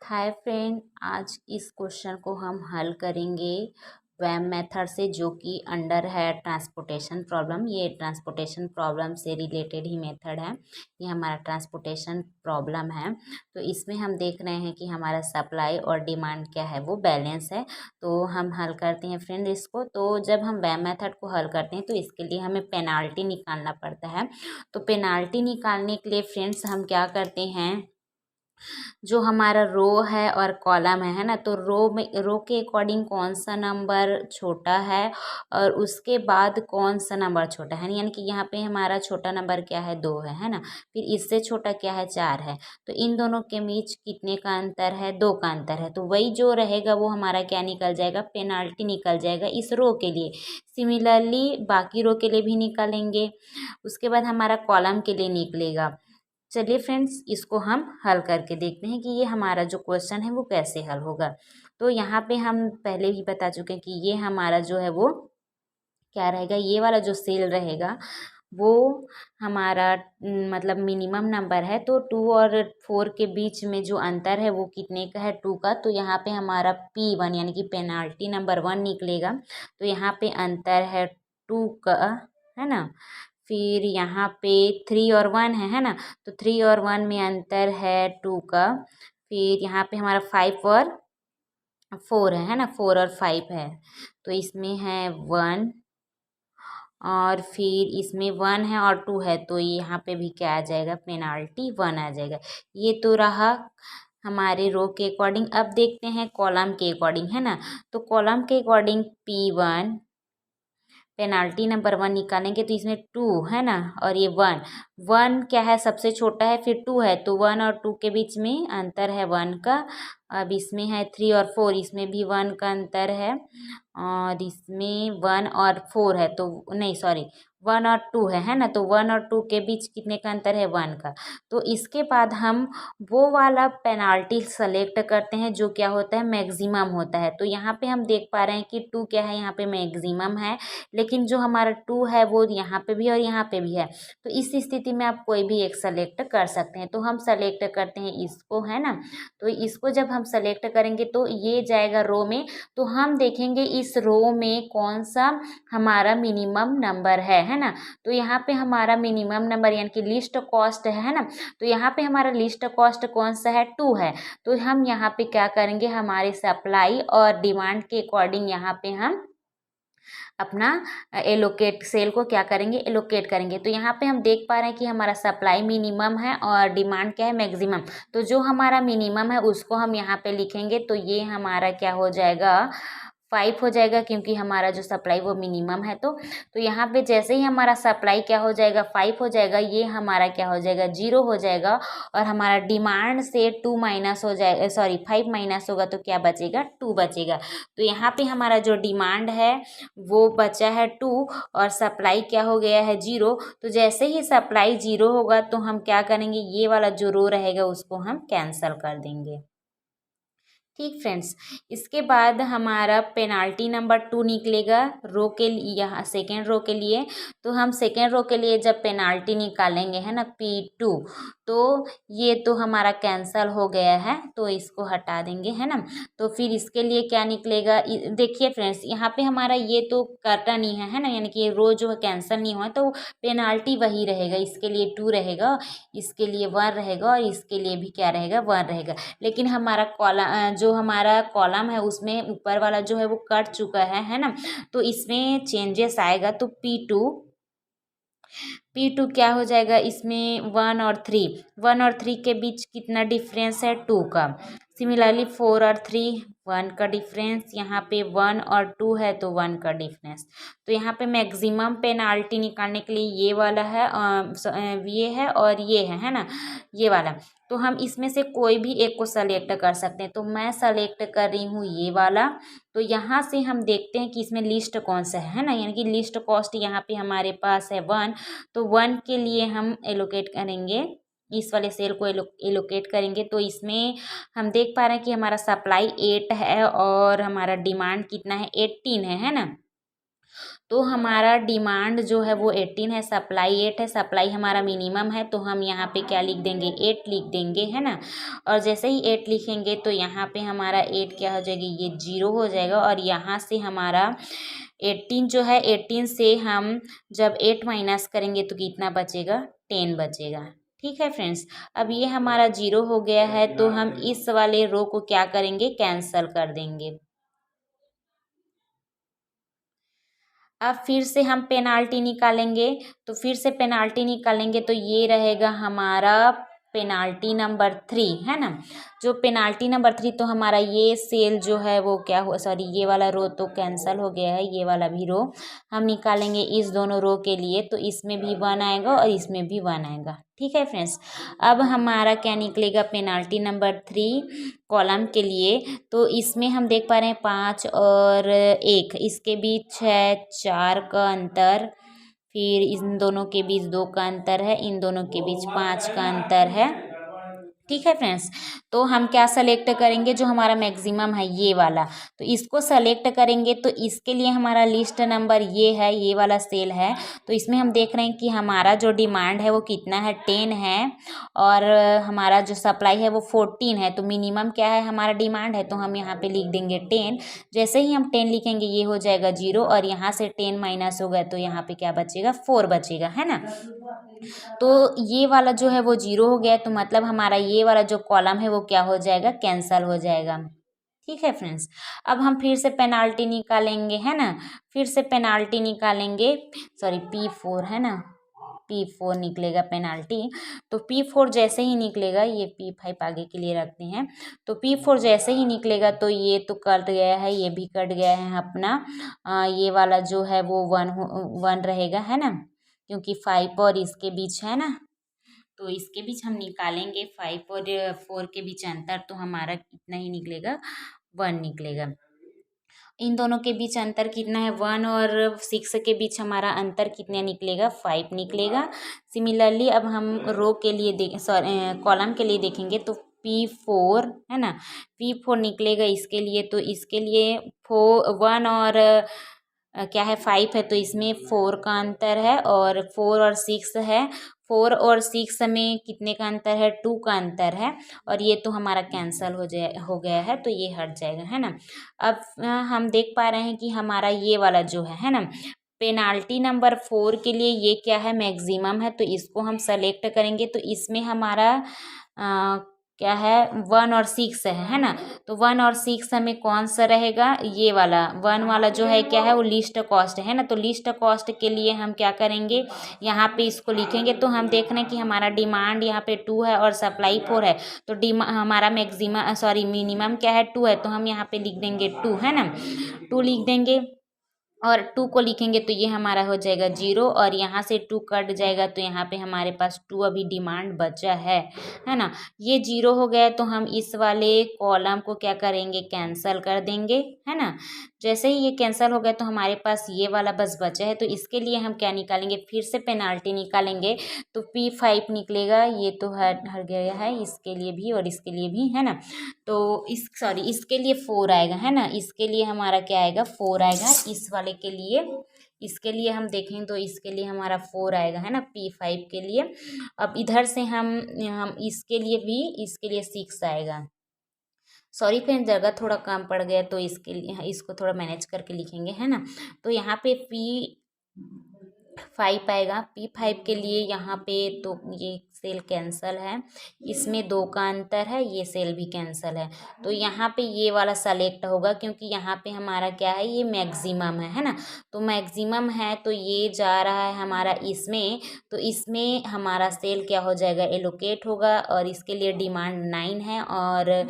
Hi friend, आज इस question को हम हल करेंगे वैम मेथड से, जो कि अंडर है ट्रांसपोर्टेशन प्रॉब्लम। ये ट्रांसपोर्टेशन प्रॉब्लम से रिलेटेड ही मेथड है। ये हमारा ट्रांसपोर्टेशन प्रॉब्लम है। तो इसमें हम देख रहे हैं कि हमारा सप्लाई और डिमांड क्या है, वो बैलेंस है। तो हम हल करते हैं फ्रेंड इसको। तो जब हम वैम मेथड को हल करते हैं तो इसके लिए हमें पेनाल्टी निकालना पड़ता है। तो पेनाल्टी निकालने के लिए फ्रेंड्स हम क्या करते हैं, जो हमारा रो है और कॉलम है ना, तो रो के अकॉर्डिंग कौन सा नंबर छोटा है और उसके बाद कौन सा नंबर छोटा है, यानी कि यहाँ पे हमारा छोटा नंबर क्या है, 2 है ना। फिर इससे छोटा क्या है, 4 है। तो इन दोनों के बीच कितने का अंतर है, 2 का अंतर है। तो वही जो रहेगा वो हमारा क्या निकल जाएगा, पेनाल्टी निकल जाएगा इस रो के लिए। सिमिलरली बाकी रो के लिए भी निकालेंगे, उसके बाद हमारा कॉलम के लिए निकलेगा। चलिए फ्रेंड्स, इसको हम हल करके देखते हैं कि ये हमारा जो क्वेश्चन है वो कैसे हल होगा। तो यहाँ पे हम पहले ही बता चुके हैं कि ये हमारा जो है वो क्या रहेगा, ये वाला जो सेल रहेगा वो हमारा मतलब मिनिमम नंबर है। तो 2 और 4 के बीच में जो अंतर है वो कितने का है, 2 का। तो यहाँ पे हमारा P1 यानी कि पेनाल्टी नंबर 1 निकलेगा। तो यहाँ पे अंतर है 2 का, है ना। फिर यहाँ पे 3 और 1 है ना। तो 3 और 1 में अंतर है 2 का। फिर यहाँ पे हमारा 5 और 4 है ना, 4 और 5 है। तो इसमें है 1 और फिर इसमें 1 है और 2 है। तो यहाँ पे भी क्या आ जाएगा, पेनाल्टी 1 आ जाएगा। ये तो रहा हमारे रो के अकॉर्डिंग। अब देखते हैं कॉलम के अकॉर्डिंग, है ना। तो कॉलम के अकॉर्डिंग P1 पेनाल्टी नंबर 1 निकालेंगे तो इसमें 2 है ना, और ये 1 क्या है, सबसे छोटा है, फिर 2 है। तो 1 और 2 के बीच में अंतर है 1 का। अब इसमें है 3 और 4, इसमें भी 1 का अंतर है। और इसमें 1 और 4 है, तो नहीं सॉरी, 1 और 2 है ना। तो 1 और 2 के बीच कितने का अंतर है, 1 का। तो इसके बाद हम वो वाला पेनाल्टी सेलेक्ट करते हैं जो क्या होता है, मैक्सिमम होता है। तो यहाँ पे हम देख पा रहे हैं कि 2 क्या है, यहाँ पे मैक्सिमम है। लेकिन जो हमारा 2 है वो यहाँ पे भी और यहाँ पे भी है। तो इस स्थिति में आप कोई भी एक सेलेक्ट कर सकते हैं। तो हम सेलेक्ट करते हैं इसको, है ना। तो इसको जब हम सेलेक्ट करेंगे तो ये जाएगा रो में। तो हम देखेंगे इस रो में कौन सा हमारा मिनिमम नंबर है ना। तो यहाँ पे हमारा मिनिमम नंबर यानी कि लिस्ट कॉस्ट है ना। तो यहाँ पे हमारा लिस्ट कॉस्ट कौन सा है, 2 है। तो हम यहाँ पे क्या करेंगे, हमारे सप्लाई और डिमांड के अकॉर्डिंग यहाँ पे हम अपना एलोकेट सेल को क्या करेंगे, एलोकेट करेंगे। तो यहाँ पे हम देख पा रहे हैं कि हमारा सप्लाई मिनिमम है और डिमांड क्या है, मैक्सिमम। तो जो हमारा मिनिमम है उसको हम यहाँ पे लिखेंगे। तो ये हमारा क्या हो जाएगा, 5 हो जाएगा, क्योंकि हमारा जो सप्लाई वो मिनिमम है। तो यहाँ पे जैसे ही हमारा सप्लाई क्या हो जाएगा, 5 हो जाएगा, ये हमारा क्या हो जाएगा, 0 हो जाएगा। और हमारा डिमांड से 2 माइनस हो जाएगा, सॉरी 5 माइनस होगा तो क्या बचेगा, 2 बचेगा। तो यहाँ पे हमारा जो डिमांड है वो बचा है 2 और सप्लाई क्या हो गया है, 0। तो जैसे ही सप्लाई 0 होगा तो हम क्या करेंगे, ये वाला जो रो रहेगा उसको हम कैंसल कर देंगे। ठीक फ्रेंड्स, इसके बाद हमारा पेनाल्टी नंबर 2 निकलेगा रो के लिए, यहाँ सेकेंड रो के लिए। तो हम सेकेंड रो के लिए जब पेनाल्टी निकालेंगे, है ना, P2, तो ये तो हमारा कैंसल हो गया है, तो इसको हटा देंगे, है ना। तो फिर इसके लिए क्या निकलेगा, देखिए फ्रेंड्स, यहाँ पे हमारा ये तो कटा नहीं है ना, यानी कि ये रो जो है कैंसल नहीं हुआ, तो पेनाल्टी वही रहेगा। इसके लिए 2 रहेगा, इसके लिए 1 रहेगा और इसके लिए भी क्या रहेगा, 1 रहेगा। लेकिन हमारा कॉलम, जो हमारा कॉलम है उसमें ऊपर वाला जो है वो कट चुका है ना। तो इसमें चेंजेस आएगा। तो P2 क्या हो जाएगा, इसमें 1 और 3 के बीच कितना डिफरेंस है, 2 का। सिमिलरली 4 और 3, 1 का डिफरेंस। यहाँ पे 1 और 2 है तो 1 का डिफरेंस। तो यहाँ पे मैक्सिमम पेनाल्टी निकालने के लिए ये वाला है, ये है और ये है ना, ये वाला। तो हम इसमें से कोई भी एक को सेलेक्ट कर सकते हैं। तो मैं सेलेक्ट कर रही हूँ ये वाला। तो यहाँ से हम देखते हैं कि इसमें लिस्ट कौन सा है ना, यानी कि लिस्ट कॉस्ट यहाँ पे हमारे पास है 1। तो 1 के लिए हम एलोकेट करेंगे, इस वाले सेल को एलोकेट करेंगे। तो इसमें हम देख पा रहे हैं कि हमारा सप्लाई 8 है और हमारा डिमांड कितना है, 18 है ना। तो हमारा डिमांड जो है वो 18 है, सप्लाई 8 है, सप्लाई हमारा मिनिमम है, तो हम यहाँ पे क्या लिख देंगे 8 लिख देंगे, है ना। और जैसे ही 8 लिखेंगे तो यहाँ पे हमारा 8 क्या हो जाएगी, ये 0 हो जाएगा। और यहाँ से हमारा 18 जो है, 18 से हम जब 8 माइनस करेंगे तो कितना बचेगा, 10 बचेगा। ठीक है फ्रेंड्स, अब ये हमारा 0 हो गया है, तो हम इस वाले रो को क्या करेंगे, कैंसल कर देंगे। अब फिर से हम पेनाल्टी निकालेंगे, तो फिर से पेनाल्टी निकालेंगे तो ये रहेगा हमारा पेनाल्टी नंबर 3, है ना। जो पेनाल्टी नंबर 3, तो हमारा ये सेल जो है वो क्या हुआ, सॉरी ये वाला रो तो कैंसिल हो गया है, ये वाला भी रो हम निकालेंगे इस दोनों रो के लिए, तो इसमें भी 1 आएगा और इसमें भी 1 आएगा। ठीक है फ्रेंड्स, अब हमारा क्या निकलेगा, पेनाल्टी नंबर 3 कॉलम के लिए, तो इसमें हम देख पा रहे हैं 5 और 1, इसके बीच है 4 का अंतर, फिर इन दोनों के बीच 2 का अंतर है, इन दोनों के बीच 5 का अंतर है। ठीक है फ्रेंड्स, तो हम क्या सेलेक्ट करेंगे, जो हमारा मैक्सिमम है ये वाला, तो इसको सेलेक्ट करेंगे। तो इसके लिए हमारा लिस्ट नंबर ये है, ये वाला सेल है। तो इसमें हम देख रहे हैं कि हमारा जो डिमांड है वो कितना है, 10 है, और हमारा जो सप्लाई है वो 14 है। तो मिनिमम क्या है, हमारा डिमांड है, तो हम यहाँ पे लिख देंगे 10। जैसे ही हम 10 लिखेंगे ये हो जाएगा 0, और यहाँ से 10 माइनस होगा तो यहाँ पे क्या बचेगा, 4 बचेगा, है ना। तो ये वाला जो है वो 0 हो गया, तो मतलब हमारा ये वाला जो कॉलम है वो क्या हो जाएगा, कैंसल हो जाएगा। ठीक है फ्रेंड्स, अब हम फिर से पेनाल्टी निकालेंगे, है ना। फिर से पेनाल्टी निकालेंगे, सॉरी P4 है ना, P4 निकलेगा पेनाल्टी। तो P4 जैसे ही निकलेगा, ये P5 आगे के लिए रखते हैं, तो P4 जैसे ही निकलेगा तो ये तो कट गया है, ये भी कट गया है अपना, ये वाला जो है वो 1 रहेगा, है ना, क्योंकि 5 और इसके बीच है ना, तो इसके बीच हम निकालेंगे 5 और 4 के बीच अंतर, तो हमारा कितना ही निकलेगा, 1 निकलेगा। इन दोनों के बीच अंतर कितना है, 1 और 6 के बीच हमारा अंतर कितना निकलेगा, 5 निकलेगा। सिमिलरली अब हम रो के लिए सॉरी कॉलम के लिए देखेंगे, तो P4 है ना, P4 निकलेगा इसके लिए, तो इसके लिए 1 और क्या है, 5 है, तो इसमें 4 का अंतर है, और 4 और 6 है, 4 और 6 में कितने का अंतर है, 2 का अंतर है, और ये तो हमारा कैंसल हो गया है, तो ये हट जाएगा, है ना। अब हम देख पा रहे हैं कि हमारा ये वाला जो है ना, पेनाल्टी नंबर 4 के लिए ये क्या है, मैक्सिमम है, तो इसको हम सेलेक्ट करेंगे। तो इसमें हमारा क्या है, 1 और 6 है ना। तो 1 और 6 में कौन सा रहेगा, ये वाला 1 वाला जो है क्या है, वो लिस्ट कॉस्ट है ना। तो लिस्ट कॉस्ट के लिए हम क्या करेंगे, यहाँ पे इसको लिखेंगे। तो हम देख रहे हैं कि हमारा डिमांड यहाँ पे 2 है और सप्लाई 4 है, तो हमारा मैक्सिमम सॉरी मिनिमम क्या है, 2 है, तो हम यहाँ पे लिख देंगे 2, है ना, 2 लिख देंगे। और 2 को लिखेंगे तो ये हमारा हो जाएगा 0, और यहाँ से 2 कट जाएगा, तो यहाँ पे हमारे पास 2 अभी डिमांड बचा है ना। ये 0 हो गया, तो हम इस वाले कॉलम को क्या करेंगे, कैंसल कर देंगे, है ना। जैसे ही ये कैंसल हो गया तो हमारे पास ये वाला बस बचा है, तो इसके लिए हम क्या निकालेंगे, फिर से पेनाल्टी निकालेंगे। तो P5 निकलेगा, ये तो हट गया है, इसके लिए भी और इसके लिए भी, है ना। तो इसके लिए 4 आएगा, है ना, इसके लिए हमारा क्या आएगा, 4 आएगा इस वाले के लिए। इसके लिए हम देखें तो इसके लिए हमारा 4 आएगा, है ना, P5 के लिए। अब इधर से हम इसके लिए 6 आएगा। सॉरी फ्रेंड, जगह थोड़ा कम पड़ गया, तो इसके लिए इसको थोड़ा मैनेज करके लिखेंगे, है ना। तो यहाँ पे P5 आएगा। P5 के लिए यहाँ पे तो ये सेल कैंसल है, इसमें 2 का अंतर है, ये सेल भी कैंसल है, तो यहाँ पे ये वाला सेलेक्ट होगा, क्योंकि यहाँ पे हमारा क्या है, ये मैक्सिमम है ना। तो मैक्सिमम है, तो ये जा रहा है हमारा इसमें, तो इसमें हमारा सेल क्या हो जाएगा, एलोकेट होगा, और इसके लिए डिमांड 9 है और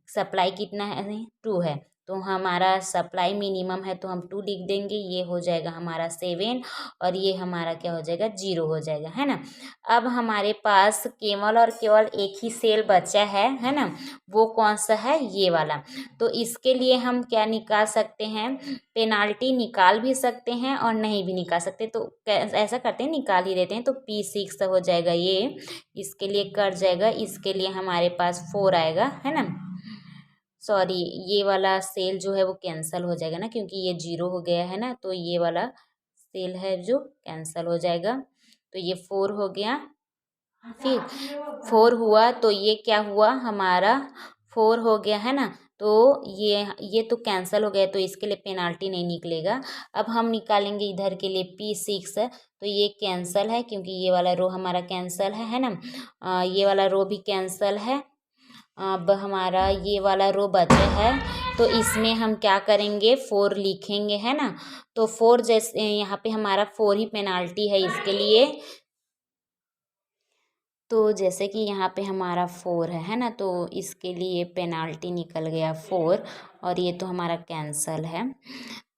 सप्लाई कितना है, 2 है। तो हमारा सप्लाई मिनिमम है, तो हम 2 लिख देंगे, ये हो जाएगा हमारा 7, और ये हमारा क्या हो जाएगा, 0 हो जाएगा, है ना। अब हमारे पास केवल और केवल एक ही सेल बचा है ना, वो कौन सा है, ये वाला। तो इसके लिए हम क्या निकाल सकते हैं, पेनाल्टी निकाल भी सकते हैं और नहीं भी निकाल सकते, तो ऐसा करते हैं, निकाल ही देते हैं। तो P6 हो जाएगा ये, इसके लिए कट जाएगा, इसके लिए हमारे पास 4 आएगा, है ना। सॉरी, ये वाला सेल जो है वो कैंसल हो जाएगा ना, क्योंकि ये 0 हो गया है ना, तो ये वाला सेल है जो कैंसिल हो जाएगा। तो ये 4 हो गया। फिर 4 हुआ तो ये क्या हुआ हमारा 4 हो गया है ना। तो ये तो कैंसिल हो गया, तो इसके लिए पेनाल्टी नहीं निकलेगा। अब हम निकालेंगे इधर के लिए P6। तो ये कैंसिल है क्योंकि ये वाला रो हमारा कैंसिल है ना। ये वाला रो भी कैंसिल है। अब हमारा ये वाला रो बचा है, तो इसमें हम क्या करेंगे 4 लिखेंगे है ना। तो 4 जैसे यहाँ पे हमारा 4 ही पेनाल्टी है इसके लिए। तो जैसे कि यहाँ पे हमारा 4 है ना, तो इसके लिए पेनाल्टी निकल गया 4, और ये तो हमारा कैंसल है।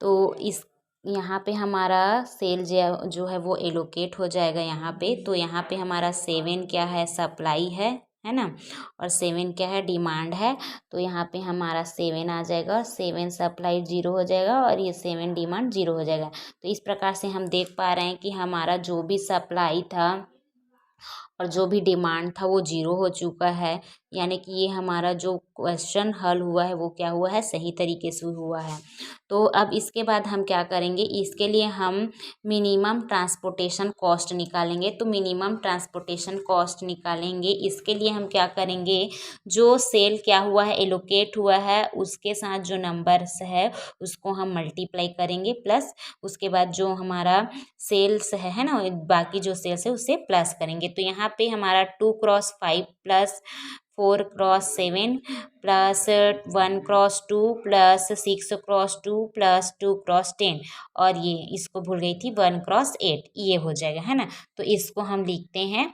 तो इस यहाँ पे हमारा सेल जो है वो एलोकेट हो जाएगा यहाँ पे। तो यहाँ पे हमारा 7 क्या है सप्लाई है ना, और 7 क्या है डिमांड है। तो यहाँ पे हमारा 7 आ जाएगा, 7 सप्लाई 0 हो जाएगा और ये 7 डिमांड 0 हो जाएगा। तो इस प्रकार से हम देख पा रहे हैं कि हमारा जो भी सप्लाई था और जो भी डिमांड था वो 0 हो चुका है। यानी कि ये हमारा जो क्वेश्चन हल हुआ है वो क्या हुआ है सही तरीके से हुआ है। तो अब इसके बाद हम क्या करेंगे, इसके लिए हम मिनिमम ट्रांसपोर्टेशन कॉस्ट निकालेंगे। तो मिनिमम ट्रांसपोर्टेशन कॉस्ट निकालेंगे, इसके लिए हम क्या करेंगे, जो सेल क्या हुआ है एलोकेट हुआ है उसके साथ जो नंबर्स है उसको हम मल्टीप्लाई करेंगे, प्लस उसके बाद जो हमारा सेल्स है ना बाकी जो सेल्स है उससे प्लस करेंगे। तो यहाँ पे हमारा 2x5 plus 4x7 plus 1x2 plus 6x2 plus 2x10, और ये इसको भूल गई थी 1x8, ये हो जाएगा है ना। तो इसको हम लिखते हैं।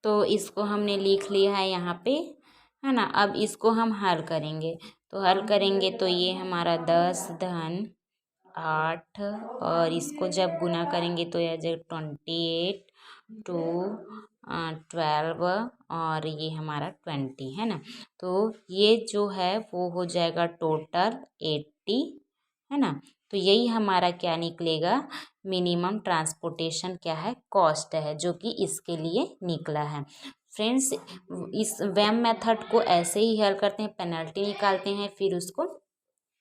तो इसको हमने लिख लिया है यहाँ पे है ना। अब इसको हम हल करेंगे। तो हल करेंगे तो ये हमारा 10 धन 8, और इसको जब गुना करेंगे तो यह जाएगा 28 टू 12, और ये हमारा 20 है ना। तो ये जो है वो हो जाएगा टोटल 80 है ना। तो यही हमारा क्या निकलेगा, मिनिमम ट्रांसपोर्टेशन क्या है कॉस्ट है, जो कि इसके लिए निकला है। फ्रेंड्स, इस वैम मेथड को ऐसे ही हल करते हैं, पेनल्टी निकालते हैं फिर उसको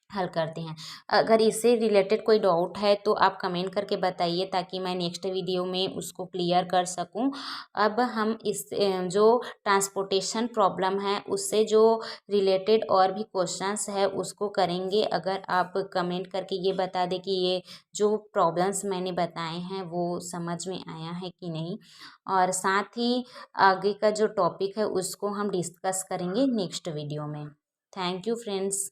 हल करते हैं। अगर इससे रिलेटेड कोई डाउट है तो आप कमेंट करके बताइए, ताकि मैं नेक्स्ट वीडियो में उसको क्लियर कर सकूं। अब हम इस जो ट्रांसपोर्टेशन प्रॉब्लम है उससे जो रिलेटेड और भी क्वेश्चंस है उसको करेंगे। अगर आप कमेंट करके ये बता दें कि ये जो प्रॉब्लम्स मैंने बताए हैं वो समझ में आया है कि नहीं, और साथ ही आगे का जो टॉपिक है उसको हम डिस्कस करेंगे नेक्स्ट वीडियो में। Thank you friends.